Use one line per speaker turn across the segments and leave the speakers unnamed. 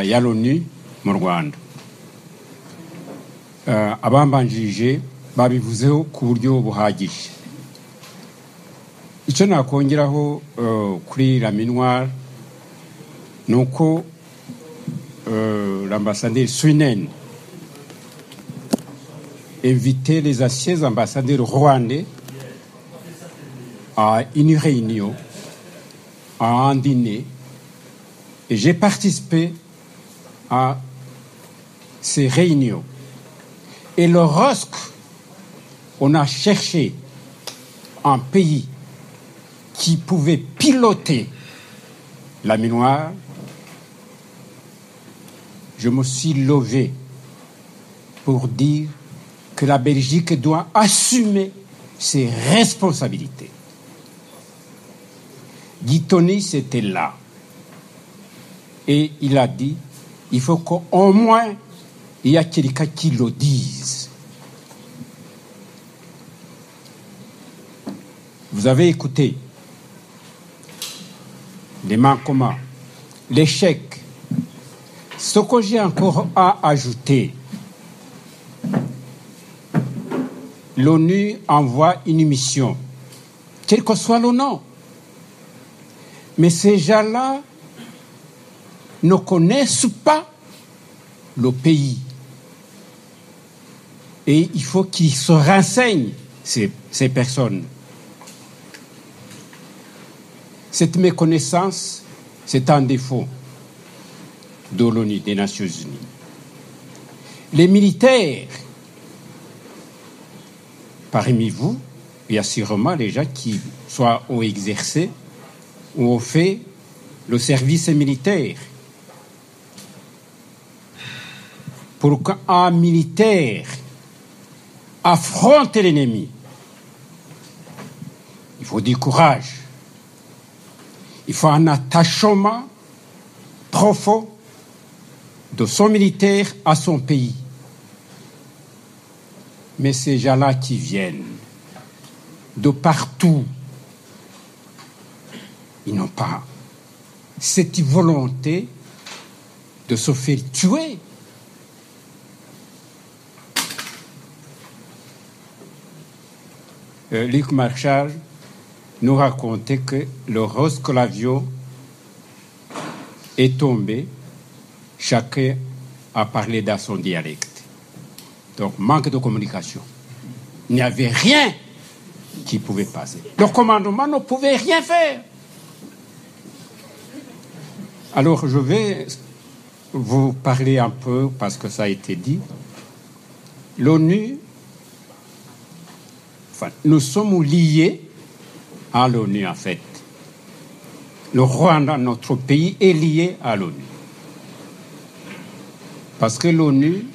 ya l'ONU mu Rwanda. Abambanjirije babivuzeho ku buryo buhagije. Icyo nakongeraho kuri la minuar nuko l'ambassadeur Swinen invitait les anciens ambassadeurs rwandais à une réunion, à un dîner, et j'ai participé à ces réunions. Et lorsque on a cherché un pays qui pouvait piloter la minuar, je me suis levé pour dire que la Belgique doit assumer ses responsabilités. Guy Tonis était là. Et il a dit, il faut qu'au moins il y a quelqu'un qui le dise. Vous avez écouté les manquements, l'échec. Ce que j'ai encore à ajouter, l'ONU envoie une mission, quel que soit le nom. Mais ces gens-là ne connaissent pas le pays. Et il faut qu'ils se renseignent, ces personnes. Cette méconnaissance, c'est un défaut de l'ONU, des Nations Unies. Les militaires, parmi vous, il y a sûrement les gens qui soit ont exercé ou ont fait le service militaire. Pour qu'un militaire affronte l'ennemi, il faut du courage. Il faut un attachement profond de son militaire à son pays. Mais ces gens-là qui viennent de partout, ils n'ont pas cette volonté de se faire tuer. Luc Marchal nous racontait que lorsque l'avion est tombé, chacun a parlé dans son dialecte. Donc, manque de communication. Il n'y avait rien qui pouvait passer. Le commandement ne pouvait rien faire. Alors, je vais vous parler un peu, parce que ça a été dit. L'ONU, nous sommes liés à l'ONU, en fait. Le Rwanda, notre pays, est lié à l'ONU. Parce que l'ONU,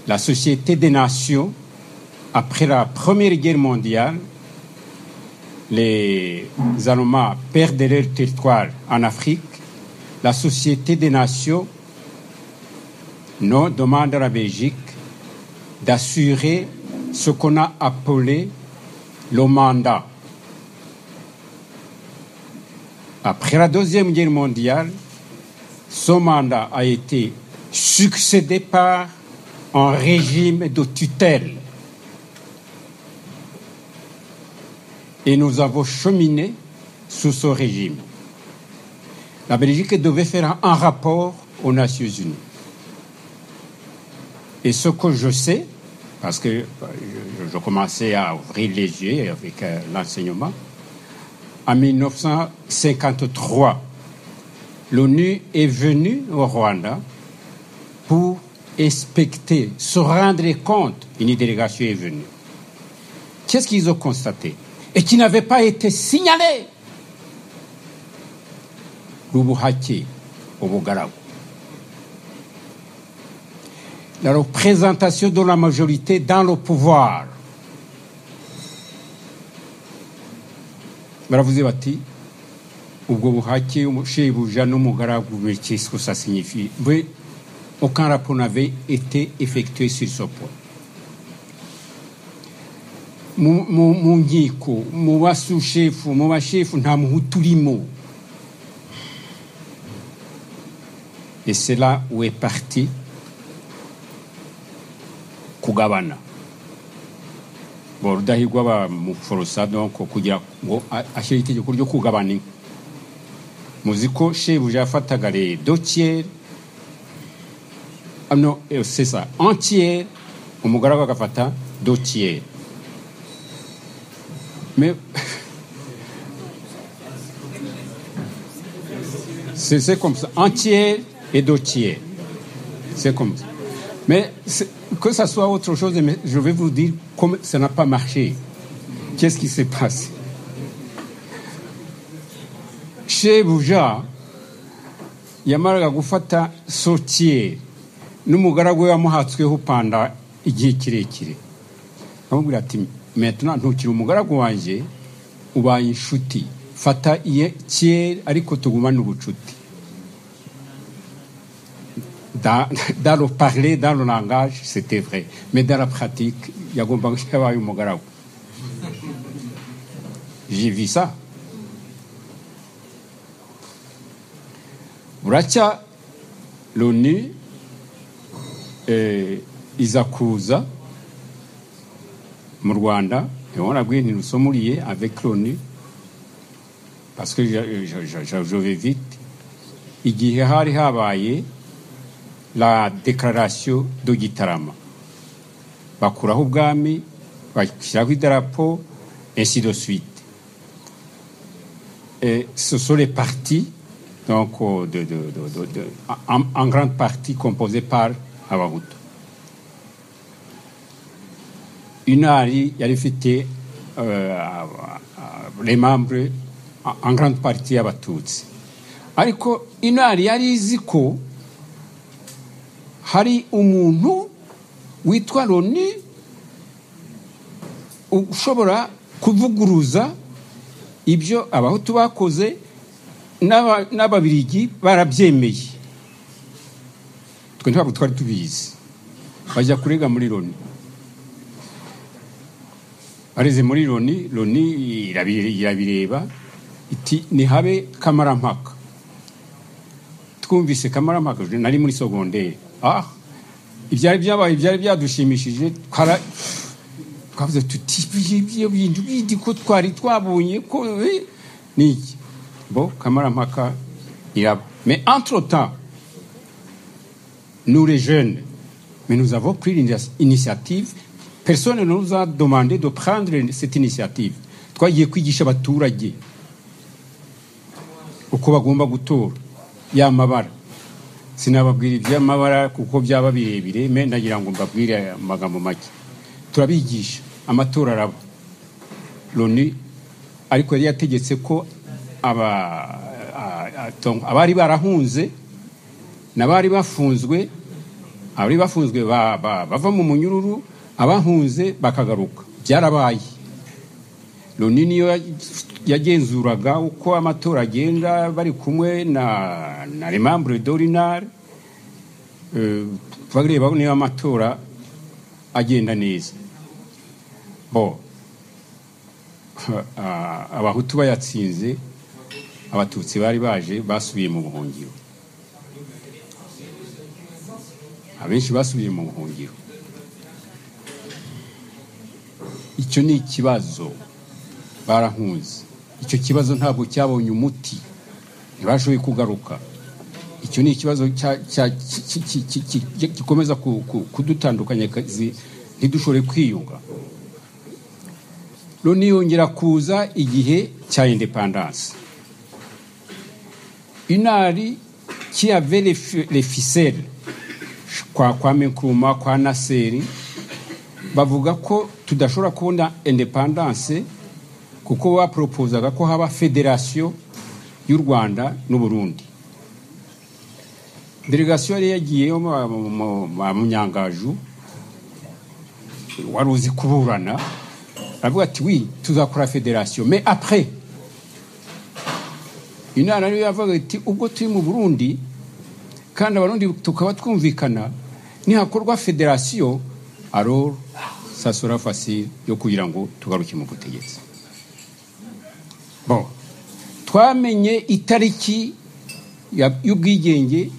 la Société des Nations, après la Première Guerre mondiale, les Allemands perdent leur territoire en Afrique. La Société des Nations nous demande à la Belgique d'assurer ce qu'on a appelé le mandat. Après la Deuxième Guerre mondiale, ce mandat a été succédé par un régime de tutelle. Et nous avons cheminé sous ce régime. La Belgique devait faire un rapport aux Nations Unies. Et ce que je sais, parce que je commençais à ouvrir les yeux avec l'enseignement, en 1953, l'ONU est venue au Rwanda pour inspecter, se rendre compte. Une délégation est venue. Qu'est-ce qu'ils ont constaté? Et qui n'avait pas été signalé. L'Ubuhake, au Bogarago. La représentation de la majorité dans le pouvoir. Baravuze bati ubwo buhake shebuja n'umugaragu qu'est-ce que ça signifie? Mais aucun rapport n'avait été effectué sur ce point. Mu nkiko mu bashefu nta muhutu urimo. Et c'est là où est parti kugabana. Bon, Rudahigwa bamuforosa donc kugira ngo ashyire itegeko ryo kugabana inka. Muzi ko shebuja yafataga les 2 tiers. Ah non, c'est ça, un tiers, umugaragu agafata 2 tiers. Mais c'est comme ça, un tiers et 2 tiers. C'est comme ça. Mais que ça soit autre chose, mais je vais vous dire comment ça n'a pas marché. Qu'est-ce qui s'est passé? Shebuja yamaraga gufata sotier n'umugaragu we wamuhatsweho panda igihe kirekire. Amubwira ati maintenant ntukiri umugaragu wanje ubaye inshuti, fata iye tiers ariko tugumane ubucuti. Dans le parler, dans le langage, c'était vrai. Mais dans la pratique, il y a un umugaragu. J'ai vu ça. Buracha l'ONU iza kuza mu Rwanda, et on a vu nous sommes liés avec l'ONU parce que je vais vite. Igihe hari habaye la déclaration de Gitarama, bakuraho ubwami, bashyiraho idarapo, ainsi de suite. Et ce sont les partis, donc en grande partie composés par Abahutu. Inari yari ifite les membres en grande partie Abatutsi. Ariko Inari yari izi ko hari umuntu witwa Loni ushobora kuvuguruza ibyo Abahutu bakoze n'Ababirigi barabyemeye. Twe ntabwo twari tubizi. Bajya kurega muri Loni. Areze muri Loni irabireba iti nihabe kamarampaka. Twumvise kamarampaka nari muri secondaire. Ibyari byadushimishije twavuze tuti ibyo ko twari twabonye ko niki. Bon, kamarampaka iraba. Mais entre-temps, nous les jeunes, mais nous avons pris l'initiative. Personne ne nous a demandé de prendre cette initiative. Twagiye kwigisha abaturage uko bagomba gutora ya mabara. Sinababwira iby'amabara kuko byaba birebire, mais ndagira ngo mbabwire amagambo make. Turabigisha amatora araba. Loni ariko yari yategetse ko abari barahunze n'abari bafunzwe bava mu munyururu, abahunze bakagaruka. Byarabaye. Loni niyo yagenzuraga uko amatora agenda bari kumwe na les membres d'Orinar, bareba niba amatora agenda neza. Bon, Abahutu bayatsinze, Abatutsi bari baje basubiye mu buhungiro. Abenshi basubiye mu buhungiro. Icyo ni ikibazo barahunze. Icyo kibazo ntabwo cyabonye umuti, ntibashoboye kugaruka. Icyo ni ikibazo gikomeza kudutandukanya, ntidushobore kwiyunga. Loni yongera kuza igihe cya indépendance. Inari qui avait les ficelles kwa Nkrumah, kwa Nasser, bavuga ko tudashobora kubona indépendance kuko baproposaga ko haba fédération y'u Rwanda n'u Burundi. Délégation yari yagiyeyo mu Nyangaju, wari uzi kuburana, aravuga ati oui, tuzakora fédération, mais après Inara ariyo yavuga ati ubwo turi mu Burundi kandi abarundi tukaba twumvikana nihakorwa fédération, alors ça sera facile yo kugira ngo tugaruke mu butegetsi. Bon, twamenye itariki y'ubwigenge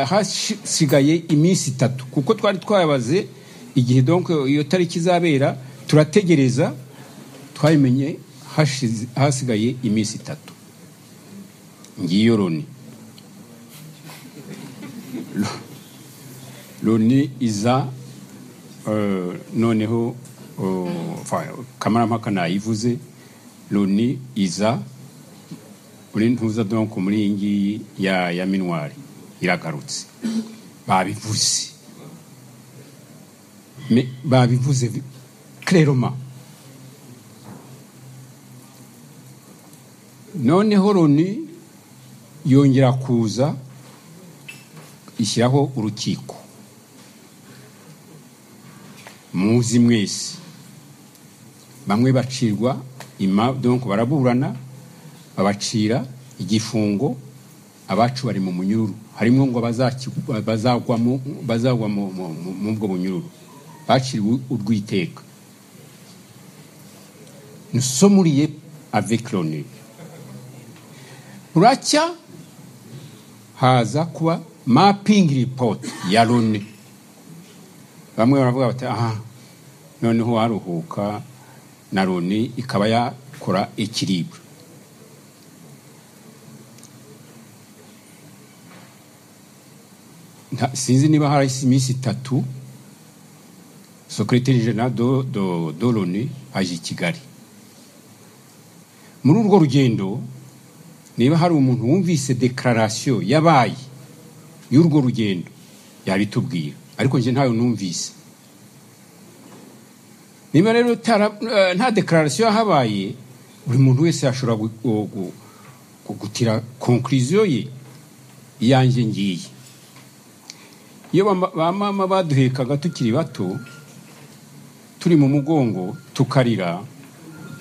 hasigaye iminsi 3 kuko twari twabaze igihe donc iyo tariki izabera turategereza twayimenye hasigaye iminsi 3 ngiyo Loni iza noneho kamarampaka nayivuze Loni iza uri ntuza donc muri ingi ya minwari iragarutse babivuze clairement noneho Loni yongera kuza ishyiraho urukiko muzi mwese bamwe bacirwa donc baraburana babacira igifungo abacu bari mu munyururu harimo ngo bazagwa mu bwo bunyururu baciriwe urwiteka. Nous sommes liés avec l'ONU. Buracya haza kuba mapping report ya Loni. Bamwe baravuga bati noneho haruhuka na Loni ikaba yakora équilibre. Sinzi niba hari iminsi 3 secrétaire général de l'ONU aje Kigali. Muri urwo rugendo niba hari umuntu wumvise declaration yabaye y'urwo rugendo yabitubwira ariko nje ntayo numvise. Niba rero nta declaration yahabaye buri muntu wese ashobora gutira conclusion ye yanje ngiye. Iyo ba mama baduhekaga tukiri bato turi mu mugongo tukarira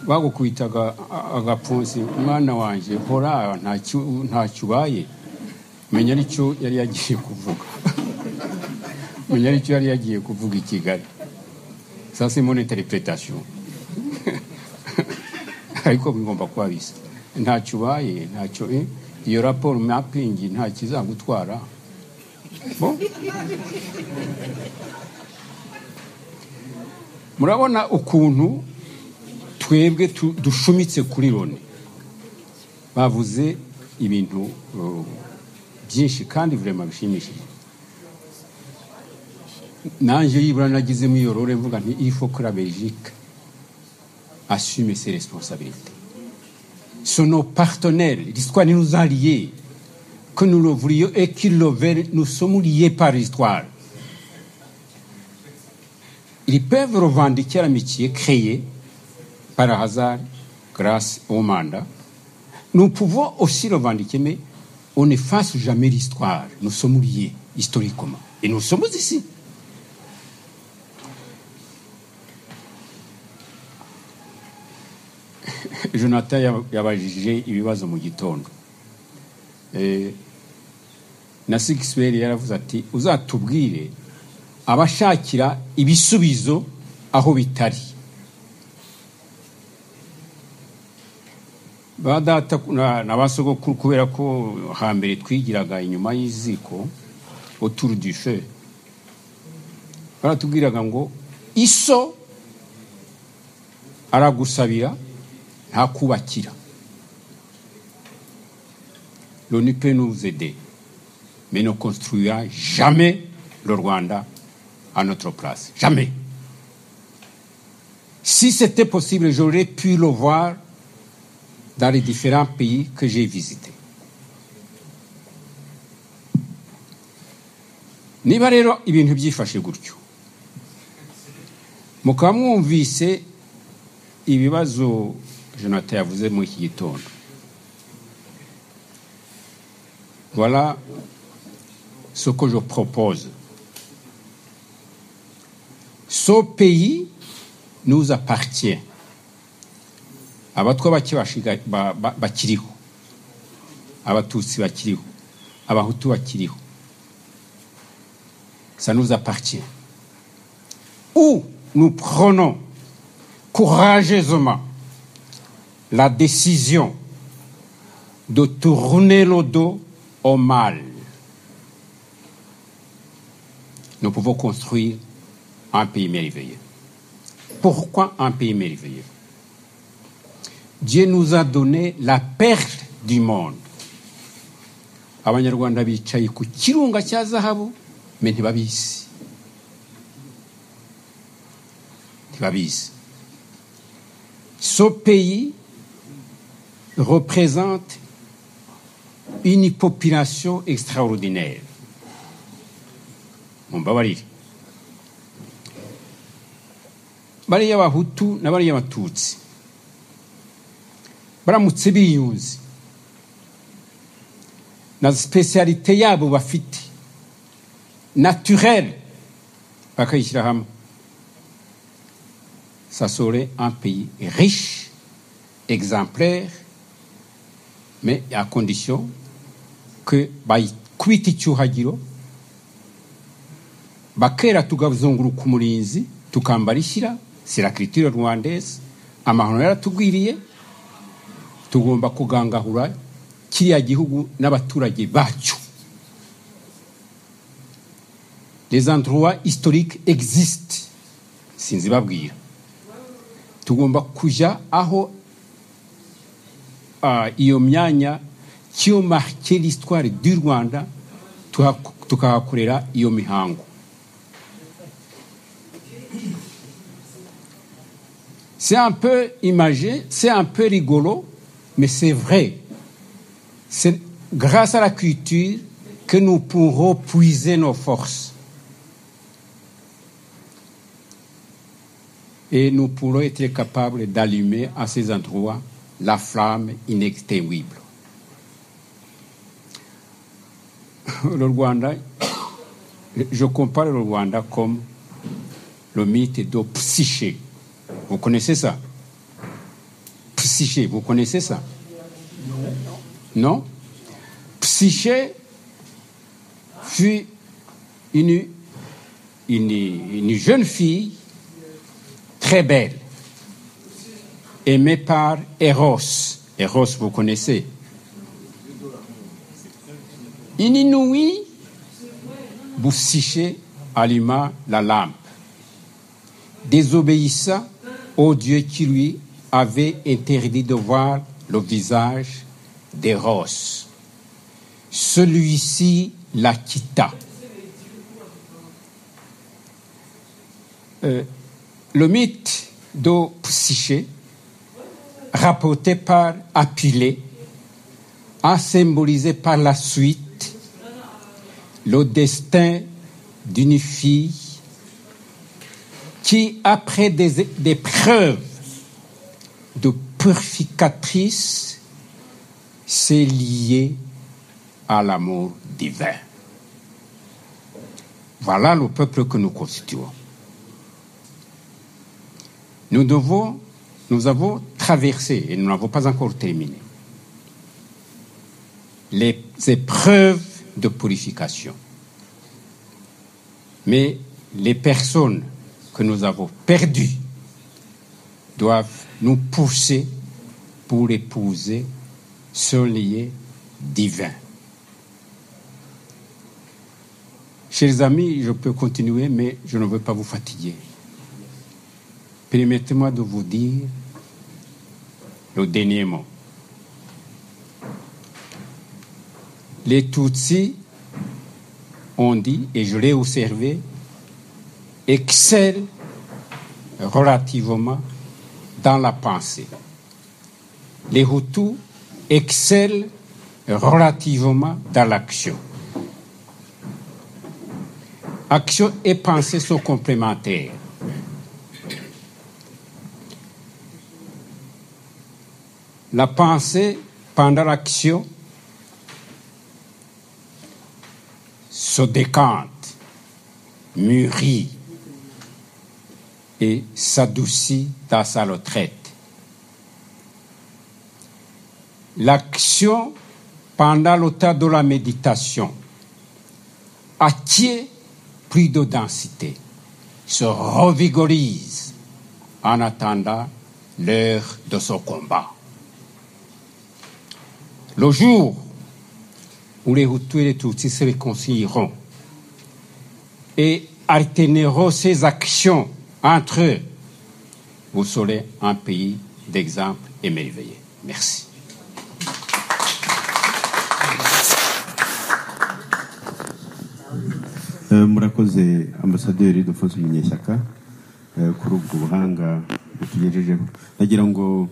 bagukubitaga agapfunsi mwana wanje hora nta cyubaye menya nicyo yari yagiye kuvuga menya nicyo yari yagiye kuvuga I Kigali. Ça c'est mon interprétation. Ariko bigomba kuba bisa nta cyubaye ntacyo iyo rapport mapping nta kizagutwara. Bon, murabona ukuntu twebwe dushumitse kuri Loni. Bavuze ibintu byinshi kandi vraiment bishimishije. Nanje yibura nagize mu yorore mvuga nti il faut que la Belgique assume ses responsabilités. Sont nos partenaires, l'histoire nous a liés. Que nous le voulions et qu'ils le veulent, nous sommes liés par l'histoire. Ils peuvent revendiquer l'amitié créée par hasard grâce au mandat. Nous pouvons aussi revendiquer, mais on n'efface jamais l'histoire. Nous sommes liés historiquement. Et nous sommes ici. Jonathan yabajije ibibazo mu gitondo. Na Sixwell yaravuze ati uzatubwire abashakira ibisubizo aho bitari. Badata na basogokuru kubera ko hambere twigiraga inyuma y'iziko autour du feu. Baratubwiraga ngo iso aragusabira nta kubakira. L'ONU peut nous aider, mais ne construira jamais le Rwanda à notre place. Jamais. Si c'était possible, j'aurais pu le voir dans les différents pays que j'ai visités. Niba rero ibintu byifashe gutyo mukaba mwumvise ibibazo Jonathan yavuze mu iki gitondo. Voilà ce que je propose. Ce pays nous appartient. Abatwa bakiriho, abatutsi bakiriho, abahutu bakiriho. Ça nous appartient. Ou nous prenons courageusement la décision de tourner le dos au mal nous pouvons construire un pays merveilleux. Pourquoi un pays merveilleux? Dieu nous a donné la perle du monde. Abanyarwanda bicaye ku kirunga cya zahabu, mais ntibabizi. Ce pays représente une population extraordinaire. Mumbabarire. Bariya Bahutu na bariya Batutsi baramutse biyunze na spécialité yabo bafite naturelle bakayishyira hamwe, ça serait un pays riche, exemplaire, mais à condition que bayikubite icyuhagiro bakera tugazunguruka umurinzi tukambara ishyira. C'est la culture rwandaise. Amahano yaratugwiriye, tugomba kugangahura kiriya gihugu n'abaturage bacyo. Les endroits historiques existent, sinzi babwira. Tugomba kuja aho iyo myanya qui ont marqué l'histoire du Rwanda, tukahakorera iyo mihango. C'est un peu imagé, c'est un peu rigolo, mais c'est vrai. C'est grâce à la culture que nous pourrons puiser nos forces. Et nous pourrons être capables d'allumer à ces endroits la flamme inextinguible. Le Rwanda, je compare le Rwanda comme le mythe de Psyché. Vous connaissez ça? Psyché, vous connaissez ça? Non? Psyché fut une jeune fille très belle, aimée par Eros. Eros, vous connaissez? Une nuit, Psyché alluma la lampe, désobéissant au Dieu qui lui avait interdit de voir le visage d'Eros. Celui-ci la quitta. Le mythe de Psyché, rapporté par Apulée, a symbolisé par la suite le destin d'une fille qui, après des preuves de purificatrice, s'est liée à l'amour divin. Voilà le peuple que nous constituons. Nous avons traversé, et nous n'avons pas encore terminé, les épreuves de purification. Mais les personnes que nous avons perdues doivent nous pousser pour épouser ce lien divin. Chers amis, je peux continuer, mais je ne veux pas vous fatiguer. Permettez-moi de vous dire le dernier mot. Les Tutsis ont dit, et je l'ai observé, excellent relativement dans la pensée. Les Hutus excellent relativement dans l'action. Action et pensée sont complémentaires. La pensée, pendant l'action, se décante, mûrit et s'adoucit dans sa retraite. L'action, pendant le temps de la méditation, acquiert plus de densité, se revigorise en attendant l'heure de son combat. Le jour où les Hutus et les Tutsis se réconcilieront et alternera ses actions entre eux, vous serez un pays d'exemple émerveillé. Merci.
Murakoze Ambasaderi Ildefonse Munyeshyaka kuri ubwo buhanga butugejejeho. Nagira ngo